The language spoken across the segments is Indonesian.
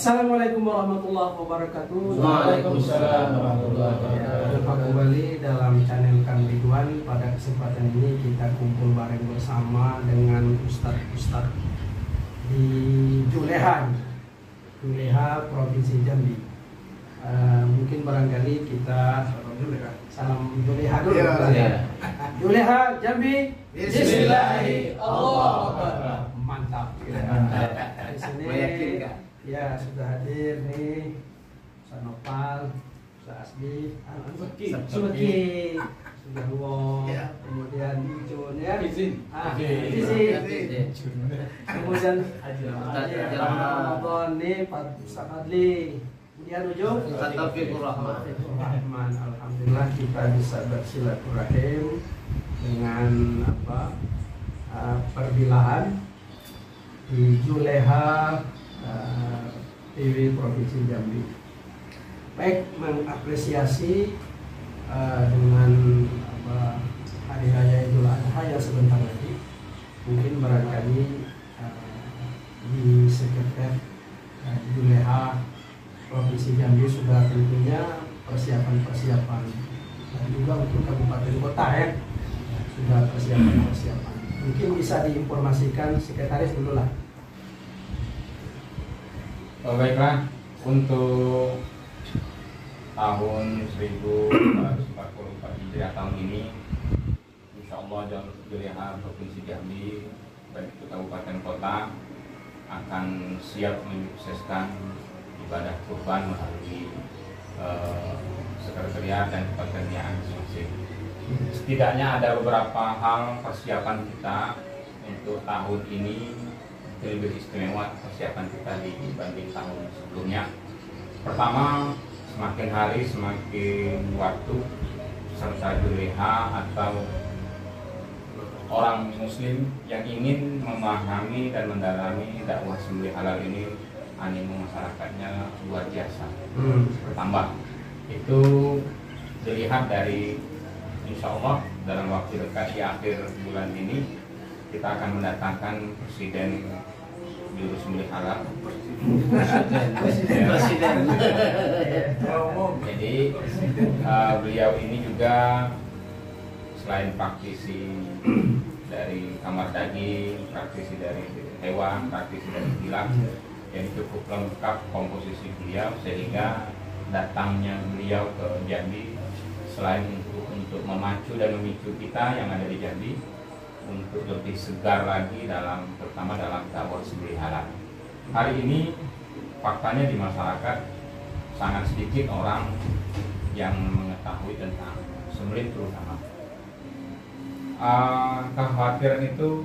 Assalamualaikum warahmatullahi wabarakatuh. Waalaikumsalam warahmatullahi wabarakatuh. Jumpa kembali dalam channel Kang Ridwan. Pada kesempatan ini kita kumpul bareng bersama dengan Ustadz di Juleha, Provinsi Jambi. Mungkin barangkali kita salam Juleha dulu. Juleha, Jambi. Bismillahirrahmanirrahim. Mantap. Di sini ya sudah hadir nih Ustaz Nopal, Ustaz Asbi, Subeki, sudah Luo, kemudian Jun ya, kemudian Ramadan nih Pak Ustaz Adli, kemudian ujung Ustaz Taufikur Rahman. Alhamdulillah kita bisa bersilaturahim dengan perbilahan di Juleha TV Provinsi Jambi. Baik, mengapresiasi dengan hari raya Idul Adha yang sebentar lagi. Mungkin barangkali di sekitar Juleha Provinsi Jambi sudah tentunya persiapan dan juga untuk kabupaten kota ya sudah persiapan. Mungkin bisa diinformasikan sekretaris dulu lah. Baiklah, untuk tahun 1444 Hijriah tahun ini, insya Allah Juleha Provinsi Jambi, baik itu kabupaten kota, akan siap menyukseskan ibadah kurban melalui sekretariat dan pekerjaan masing-masing. Setidaknya ada beberapa hal persiapan kita untuk tahun ini lebih istimewa persiapan kita dibanding tahun sebelumnya. Pertama, semakin hari semakin waktu serta Juleha atau orang muslim yang ingin memahami dan mendalami dakwah sembelih halal ini, animo masyarakatnya luar biasa bertambah. Itu dilihat dari insya Allah dalam waktu dekat di akhir bulan ini kita akan mendatangkan Presiden Juru Sembelih Halal. Presiden. Jadi beliau ini juga selain praktisi dari kamar daging, praktisi dari hewan, praktisi dari kilat, yang cukup lengkap komposisi beliau, sehingga datangnya beliau ke Jambi selain untuk memacu dan memicu kita yang ada di Jambi untuk lebih segar lagi terutama dalam dakwah sembelih halal. Hari ini faktanya di masyarakat sangat sedikit orang yang mengetahui tentang sembelih terutama. Kekhawatiran itu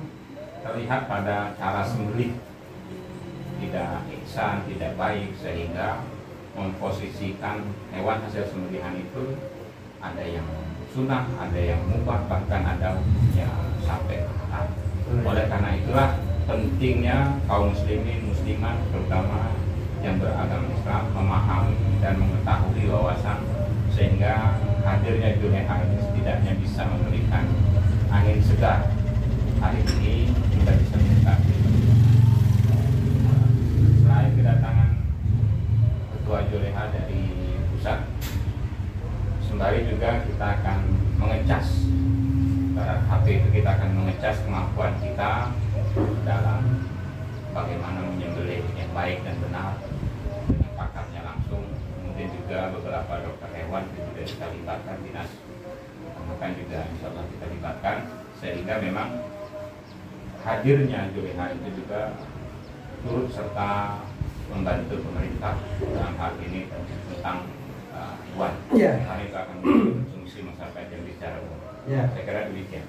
terlihat pada cara sembelih, tidak ihsan, tidak baik, sehingga memposisikan hewan hasil sembelihan itu ada yang sunnah, ada yang mubah, bahkan ada yang sampai ke haram. Oleh karena itulah pentingnya kaum muslimin, muslimat, terutama yang beragama Islam memahami dan mengetahui wawasan, sehingga hadirnya Juleha ini setidaknya bisa memberikan angin segar. Hari ini kita bisa mengetahui selain kedatangan Ketua Juleha dari pusat, sembari juga kita akan mengecas HP itu, kita akan mengecas kemampuan kita dalam bagaimana menyembelih yang baik dan benar dengan pakarnya langsung. Kemudian juga beberapa dokter hewan itu juga kita libatkan, dinas peternakan juga insya Allah kita libatkan, sehingga memang hadirnya Juleha itu juga turut serta membantu pemerintah dalam hal ini tentang hewan. Karena itu akan konsumsi masyarakat yang bicara umum. Saya kira demikian.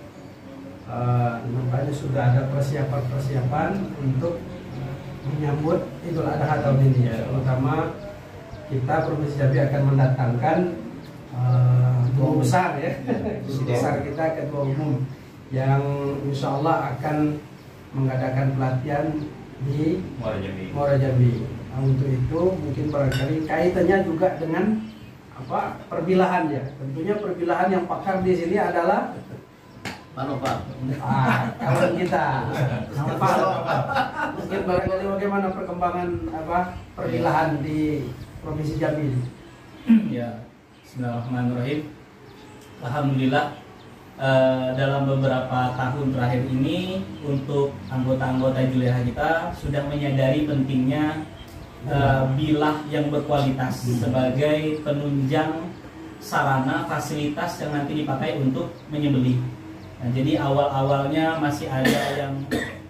Nampaknya sudah ada persiapan untuk menyambut Idul Adha tahun ini ya. Terutama kita Provinsi Jambi akan mendatangkan guru besar ya, guru besar kita, ketua umum yang insya Allah akan mengadakan pelatihan di Muara Jambi. Untuk itu mungkin barangkali kaitannya juga dengan perbilahan ya. Tentunya perbilahan yang pakar di sini adalah Pak. Kawan kita. Pak, mungkin barangkali bagaimana perkembangan perpilahan di Provinsi Jambi? Ya, bismillahirrahmanirrahim. Alhamdulillah, dalam beberapa tahun terakhir ini untuk anggota-anggota Juleha kita sudah menyadari pentingnya bilah yang berkualitas sebagai penunjang sarana fasilitas yang nanti dipakai untuk menyembelih. Nah, jadi awal-awalnya masih ada yang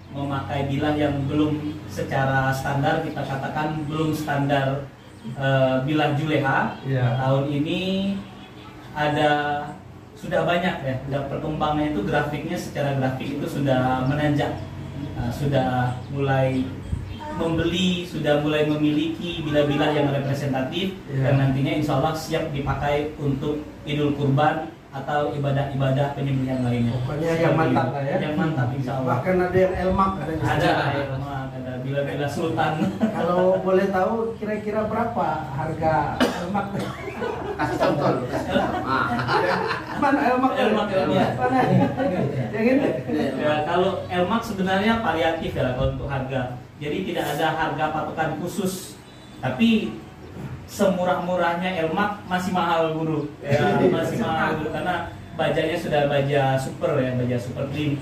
memakai bilah yang belum secara standar, kita katakan belum standar bilah Juleha. Tahun ini sudah banyak ya, perkembangannya itu grafiknya secara grafik itu sudah menanjak, sudah mulai membeli, sudah mulai memiliki bilah-bilah yang representatif yang nantinya insya Allah siap dipakai untuk Idul Kurban atau ibadah-ibadah penyembelihan lainnya. Pokoknya yang mantap lah ya. Yang mantap insya Allah. Bahkan ada yang elmak Ada elmak, ada bilah-bilah sultan. Kalau boleh tahu kira-kira berapa harga elmak? Kasih contoh. Mana elmak? Mana? Yang ini? Ya, kalau elmak sebenarnya variatif ya kalau untuk harga. Jadi tidak ada harga patokan khusus. Tapi semurah-murahnya elmak masih mahal guru. Ya, masih mahal guru karena bajanya sudah baja super ya, baja super clean.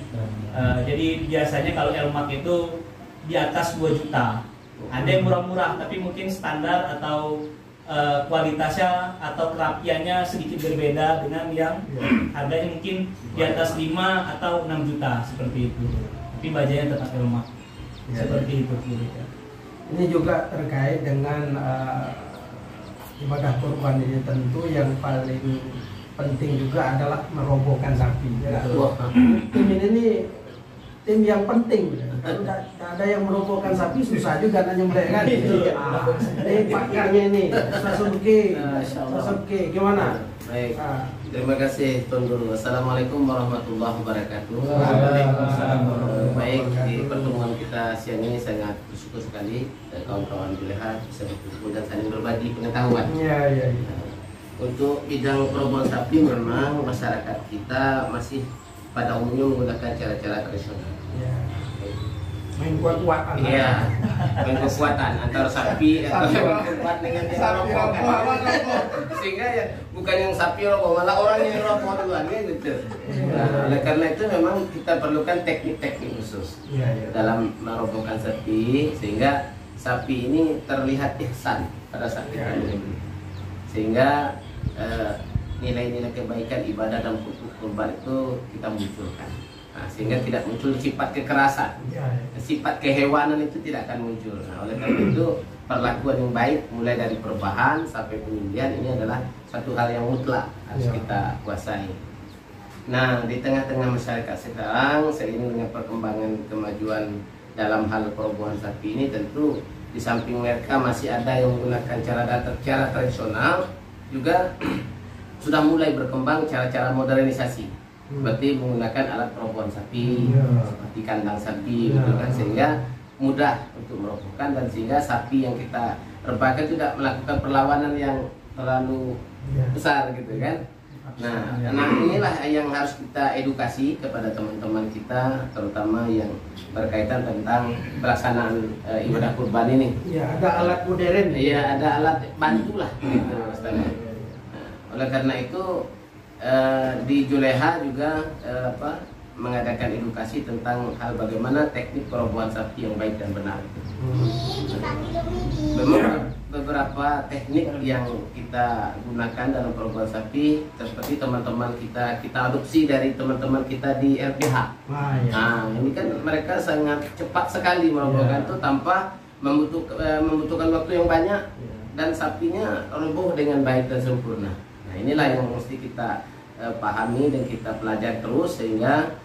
Jadi biasanya kalau elmak itu di atas 2 juta. Ada yang murah-murah tapi mungkin standar atau kualitasnya atau kerapiannya sedikit berbeda dengan yang harganya mungkin di atas 5 atau 6 juta seperti itu. Tapi bajanya tetap elmak. Seperti itu. Ini juga terkait dengan ibadah kurban ini, tentu yang paling penting juga adalah merobohkan sapi. Tim ini tim yang penting. Kalau tidak ada yang merobohkan sapi susah juga nyembelih kan. Ini pakarnya ini, Sasuke, gimana? Baik. Terima kasih Tuan Guru. Assalamualaikum warahmatullahi wabarakatuh. Waalaikumsalam. Baik, di pertemuan kita siang ini sangat bersyukur sekali kawan-kawan Juleha bisa berkumpul dan saling berbagi pengetahuan. Iya. Untuk bidang perobongan sapi memang masyarakat kita masih pada umumnya menggunakan cara-cara tradisional. Iya. Main kuat-kuatan. Iya, main kekuatan antara sapi atau hewan kurban dengan yang rombongan. Sehingga ya bukan yang sapi rombongan, malah orang yang rombongan duluan gitu. Nah, oleh karena itu memang kita perlukan teknik-teknik khusus dalam merobohkan sapi sehingga sapi ini terlihat ihsan pada saat kita menyembelih. Sehingga nilai-nilai kebaikan ibadah dan kurban itu kita munculkan. Nah, sehingga tidak muncul sifat kekerasan, sifat kehewanan itu tidak akan muncul. Nah, oleh karena itu perlakuan yang baik mulai dari perbahan sampai penyembelihan ini adalah satu hal yang mutlak harus kita kuasai. Nah, di tengah-tengah masyarakat sekarang seiring dengan perkembangan kemajuan dalam hal perobongan sapi ini, tentu di samping mereka masih ada yang menggunakan cara tradisional, juga sudah mulai berkembang cara-cara modernisasi. Seperti menggunakan alat perobongan sapi, seperti kandang sapi, gitu kan, sehingga mudah untuk merobohkan dan sehingga sapi yang kita rebahkan tidak melakukan perlawanan yang terlalu besar, gitu kan. Nah, inilah yang harus kita edukasi kepada teman-teman kita, terutama yang berkaitan tentang pelaksanaan ibadah kurban ini. Iya, ada alat modern. Iya, ada alat bantulah, gitu, Ustaz. Oleh karena itu di Juleha juga mengadakan edukasi tentang hal bagaimana teknik perobongan sapi yang baik dan benar. Memang beberapa teknik yang kita gunakan dalam perobongan sapi seperti teman-teman kita adopsi dari teman-teman kita di RPH. Nah, ini kan mereka sangat cepat sekali merobohkan itu tanpa membutuhkan waktu yang banyak dan sapinya roboh dengan baik dan sempurna. Nah, inilah yang mesti kita pahami dan kita pelajari terus sehingga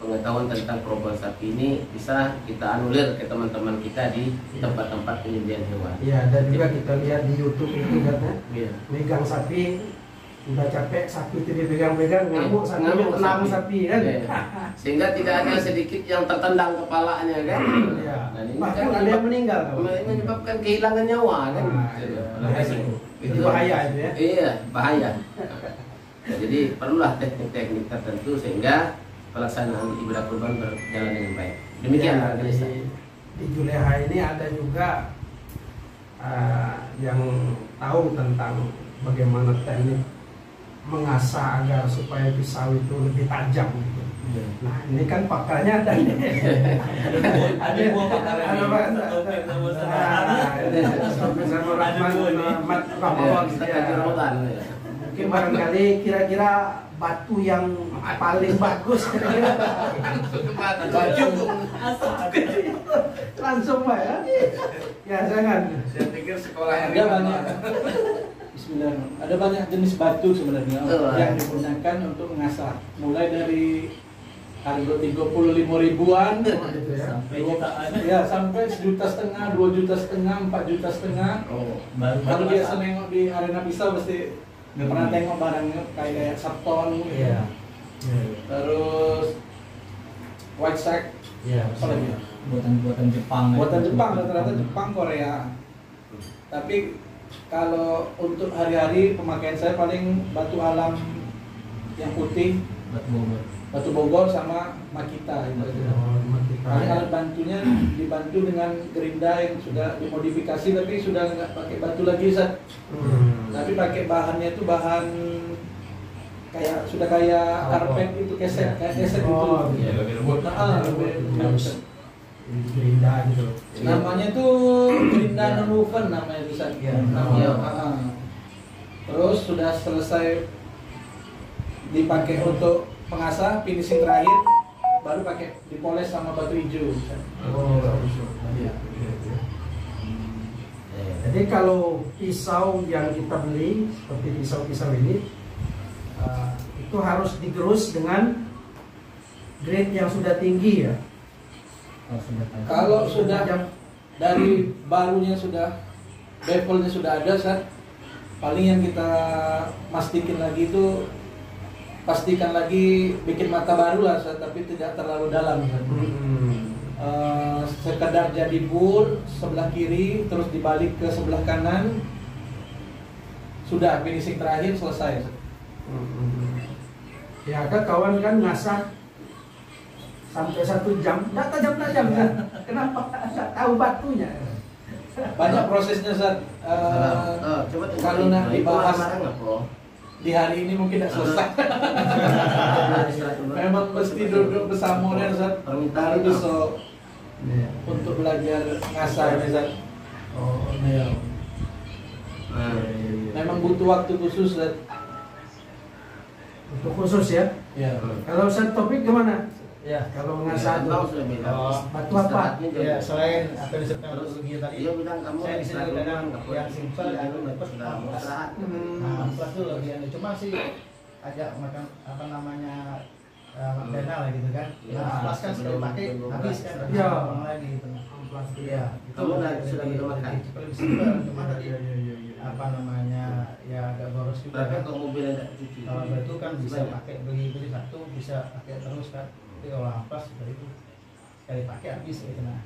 pengetahuan tentang perobongan sapi ini bisa kita anulir ke teman-teman kita di tempat-tempat penyembelihan hewan. Iya, dan juga kita lihat di YouTube itu katanya, megang sapi udah capek, sapi itu dipegang-pegang, ngamuk sapinya tenang sapi kan. Sehingga tidak ada sedikit yang tertendang kepalanya kan. Bahkan ada yang meninggal, menyebabkan kehilangan nyawa kan. Itu bahaya itu ya. Iya, bahaya. Nah, jadi perlulah teknik-teknik tertentu sehingga pelaksanaan ibadah kurban berjalan dengan baik. Demikian Ya, Pak Ustaz. di Juleha ini ada juga yang tahu tentang bagaimana teknik mengasah agar supaya pisau itu lebih tajam gitu. Nah ini kan pakarnya ada nih. Ada buah pakarnya. Ada Pak. Sama Rahman Rahman. Mungkin barangkali kira-kira batu yang paling bagus kira-kira. Langsung Pak ya. Ya jangan. Saya pikir sekolah Ada banyak. Bismillahirrahmanirrahim. Ada banyak jenis batu sebenarnya yang digunakan untuk mengasah. Mulai dari harga 35 ribuan Sampai jutaan. ya sampai 1,5 juta, 2,5 juta, 4,5 juta. Oh, Kalau biasa nengok di arena pisau pasti pernah tengok barangnya kayak Sabton, Iya. terus White Sack, Iya. apa lagi? Buatan Jepang. Buatan Jepang, rata-rata Jepang, Korea. Tapi kalau untuk hari-hari pemakaian saya paling batu alam yang putih, batu Bogor sama Makita itu aja. Paling alat bantunya dibantu dengan gerinda yang sudah dimodifikasi tapi sudah nggak pakai batu lagi Zat. Tapi pakai bahannya itu bahan sudah kayak karpet itu keset, kayak keset itu. Ya, lebih lembut. Gerinda gitu. Namanya tuh gerinda non-woven namanya itu Zat. Iya. Namanya. Iya. Terus sudah selesai dipakai untuk pengasah, finishing terakhir baru pakai dipoles sama batu hijau. Oh, bagus. Iya. Jadi kalau pisau yang kita beli seperti pisau-pisau ini itu harus digerus dengan grade yang sudah tinggi ya. Kalau sudah dari barunya sudah bevelnya sudah ada Zat, paling yang kita pastikan lagi bikin mata baru lah Zat, tapi tidak terlalu dalam Zat. Sekedar jadi bul sebelah kiri terus dibalik ke sebelah kanan, sudah finishing terakhir selesai Zat. Ya kan kawan kan ngasah sampai 1 jam, nggak tajam-tajam kan? Kenapa? Nggak tahu batunya. Banyak prosesnya Zat. coba Kalau nak dibahas di hari ini mungkin tidak selesai. Memang mesti duduk bersama dan Zat baru bisa untuk belajar ngasah ini Zat. Oh, iya. Memang butuh waktu khusus Zat. Untuk khusus ya. Ya. Kalau Ustaz Taufik gimana? Ya, Kalau mengasah itu batu apa? ya selain apa yang disebutkan metodologi tadi, Dia bilang kamu saya bisa juga dengan yang simpel yang dapat sudah mau istirahat. amplas itu lebih anu. Cuma sih agak makan apa namanya makdana lah gitu kan. Ya, Amplas kan sekali pakai habis kan, nggak bisa Ya. ulang lagi gitu. Amplas itu. Iya, Kamu sudah minum makan? Lebih simpel, cuma tadi apa namanya ya agak boros juga. Bahkan Kan. kalau mobil yang tidak cuci. Kalau batu kan bisa pakai beli satu bisa pakai terus kan. Tapi kalau amplas dari itu sekali pakai habis gitu nah.